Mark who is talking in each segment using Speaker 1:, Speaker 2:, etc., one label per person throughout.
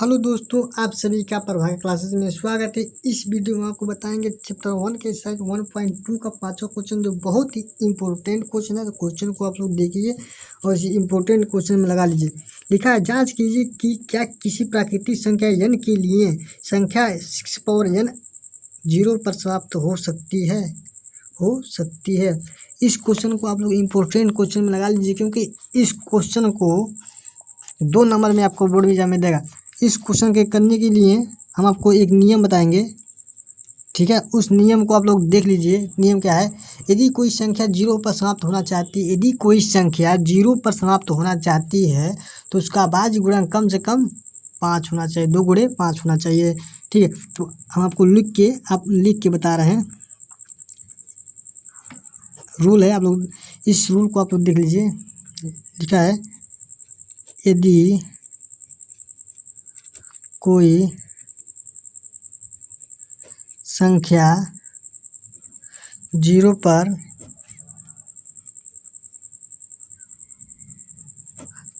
Speaker 1: Hello दोस्तों, आप सभी का प्रभाकर क्लासेस में स्वागत है। इस वीडियो में आपको बताएंगे चैप्टर 1 के एक्सरसाइज 1.2 का 5वां क्वेश्चन, जो बहुत ही इंपॉर्टेंट क्वेश्चन है। तो क्वेश्चन को आप लोग देखिए और इस इंपॉर्टेंट क्वेश्चन में लगा लीजिए। लिखा है, जांच कीजिए कि क्या किसी प्राकृतिक संख्या n के लिए संख्या 6 पावर n 0 पर समाप्त हो सकती है। इस क्वेश्चन को आप लोग इंपॉर्टेंट क्वेश्चन में लगा लीजिए, क्योंकि इस क्वेश्चन को 2 नंबर में आपको बोर्ड एग्जाम में देगा। इस क्वेश्चन के करने के लिए हम आपको एक नियम बताएंगे, ठीक है। उस नियम को आप लोग देख लीजिए। नियम क्या है? यदि कोई संख्या 0 पर समाप्त होना चाहती है, यदि कोई संख्या 0 पर समाप्त होना चाहती है तो उसका भाज्य गुणन कम से कम 5 होना चाहिए, 2 गुणे 5 होना चाहिए, ठीक है। तो हम आपको लिख के बता रहे हैं। रूल है, आप लोग इस रूल को आप लोग देख लीजिए। लिखा है, यदि कोई संख्या 0 पर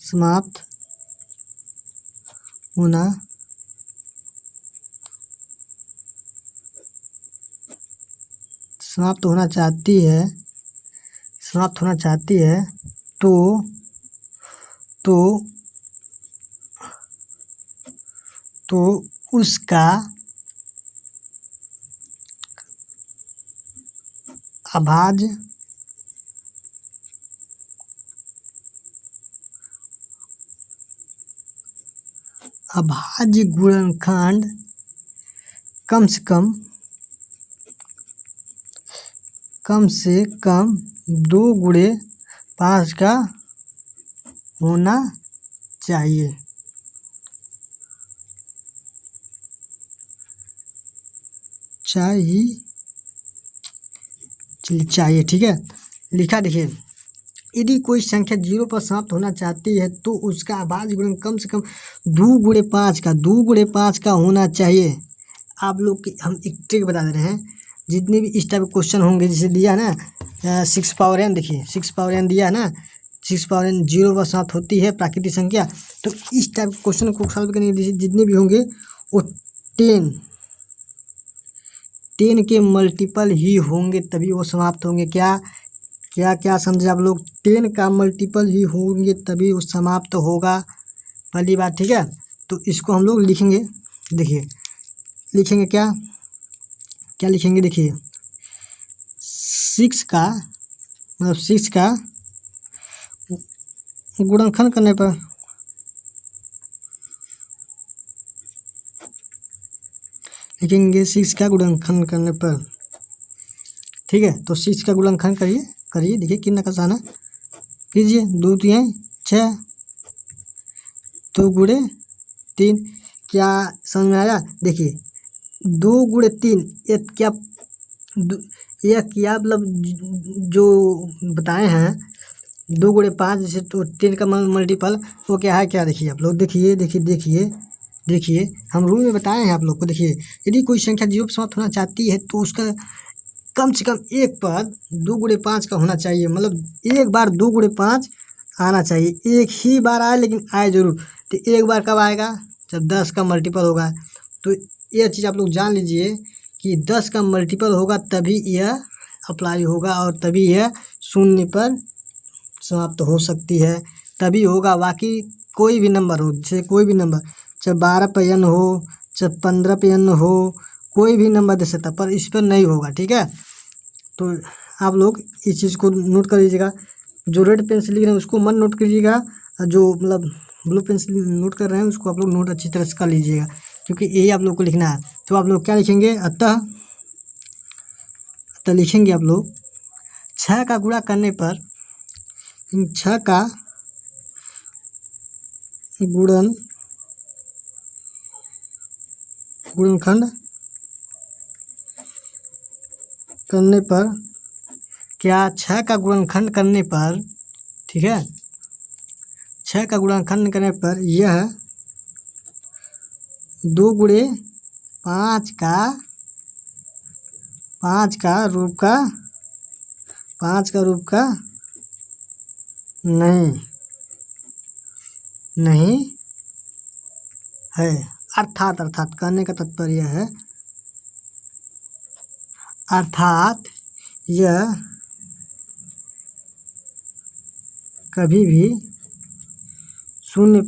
Speaker 1: समाप्त होना चाहती है तो उसका अभाज्य गुणनखंड कम से कम 2 गुणे 5 का होना चाहिए। चाहिए, ठीक है। लिखा देखिए, यदि कोई संख्या 0 पर समाप्त होना चाहती है तो उसका अभाज्य गुणन कम से कम 2 गुणे 5 का होना चाहिए। आप लोग हम एक ट्रिक बता दे रहे हैं। जितने भी इस टाइप के क्वेश्चन होंगे, जैसे दिया ना 6 पावर n, देखिए 6 पावर n दिया है ना, 6 पावर n 0 पर समाप्त होती है प्राकृतिक संख्या। तो इस टाइप के क्वेश्चन को सॉल्व करने के जितने भी होंगे वो 10 के मल्टीपल ही होंगे, तभी वो समाप्त होंगे। क्या समझे आप लोग? 10 का मल्टीपल ही होंगे तभी वो समाप्त होगा, पहली बात, ठीक है। तो इसको हम लोग लिखेंगे। देखिए लिखेंगे क्या लिखेंगे, देखिए 6 का गुणनखंड करने पर लिखेंगे 6 का गुणनखंड करने पर, ठीक है। तो 6 का गुणनखंड करिए देखिए कितना आसान है। कीजिए, 2 3 6, 2 गुणे 3। क्या समझ में आया? देखिए 2 गुणे 3, ये क्या मतलब जो बताए हैं 2 गुणे 5, जैसे तो 10 का मल्टीपल वो क्या है, क्या देखिए आप लोग, देखिए हम रूल में बताए हैं आप लोग को। देखिए, यदि कोई संख्या 0 पर समाप्त होना चाहती है तो उसका कम से कम एक पद 2 गुणे 5 का होना चाहिए। मतलब एक बार 2 गुणे 5 आना चाहिए, एक ही बार आए लेकिन आए जरूर। तो एक बार कब आएगा? जब 10 का मल्टीपल होगा। तो यह चीज़ आप लोग जान लीजिए कि 10 का मल्टीपल होगा तभी यह अप्लाई होगा और तभी यह 0 पर समाप्त हो सकती है, तभी होगा। बाकी कोई भी नंबर हो, जैसे कोई भी नंबर, चाहे 12 पे n हो, चाहे 15 पे n हो, कोई भी नंबर दे सकता, पर इस पर नहीं होगा, ठीक है। तो आप लोग इस चीज़ को नोट कर लीजिएगा। जो रेड पेन से लिख रहे हैं उसको मत नोट कीजिएगा, जो मतलब ब्लू पेन से नोट कर रहे हैं उसको आप लोग नोट अच्छी तरह से कर लीजिएगा, क्योंकि यही आप लोग को लिखना है। तो आप लोग क्या लिखेंगे? अतः लिखेंगे आप लोग 6 का गुणा करने पर, 6 का गुणनखंड करने पर, क्या 6 का गुणनखंड करने पर, ठीक है, 6 का गुणनखंड करने पर यह 2 गुणे 5 का रूप का नहीं है। है। अर्थात कहने का तात्पर्य है अर्थात यह कभी भी शून्य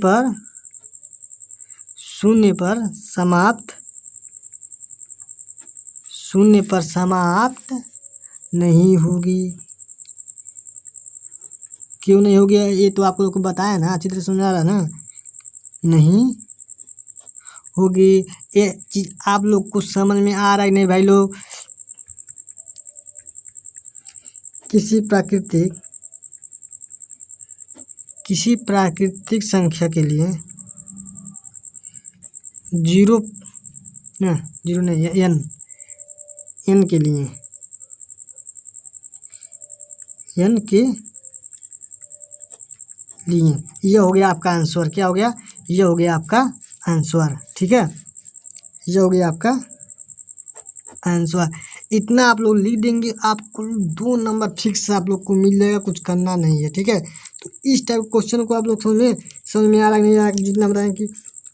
Speaker 1: पर समाप्त नहीं होगी। क्यों नहीं होगी ये तो आप लोग को बताया ना, अच्छी तरह समझा रहा ना, नहीं होगी। ये चीज आप लोग को समझ में आ रहा है नहीं भाई लोग? किसी प्राकृतिक संख्या के लिए जीरो नहीं, एन के लिए ये हो गया आपका आंसर। क्या हो गया? ये हो गया आपका आंसर। ठीक है, ये हो गया आपका आंसर। इतना आप लोग लिख देंगे, आपको 2 नंबर फिक्स आप लोग को मिल जाएगा, कुछ करना नहीं है। ठीक है, तो इस टाइप क्वेश्चन को आप लोग समझ में आ रहा है नहीं आ रहा? जितना बताएं कि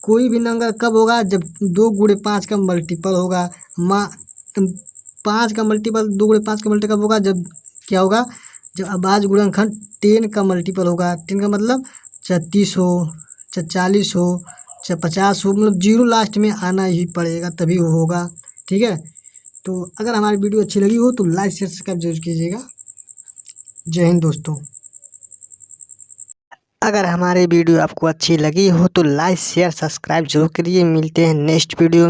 Speaker 1: कोई भी नंबर कब होगा, जब 2 गुणे 5 का मल्टीपल होगा। 5 का मल्टीपल 2 गुणे 5 का मल्टीपल कब होगा? जब क्या होगा? जब अभाज्य गुणनखंड 10 का मल्टीपल होगा। 10 का मतलब 36 हो, चाहे 40 हो, चाहे 50 हो, मतलब 0 लास्ट में आना ही पड़ेगा, तभी वो होगा। ठीक है, तो अगर हमारी वीडियो अच्छी लगी हो तो लाइक शेयर सब्सक्राइब जरूर कीजिएगा। जय हिंद दोस्तों। अगर हमारी वीडियो आपको अच्छी लगी हो तो लाइक शेयर सब्सक्राइब जरूर करिए। मिलते हैं नेक्स्ट वीडियो में।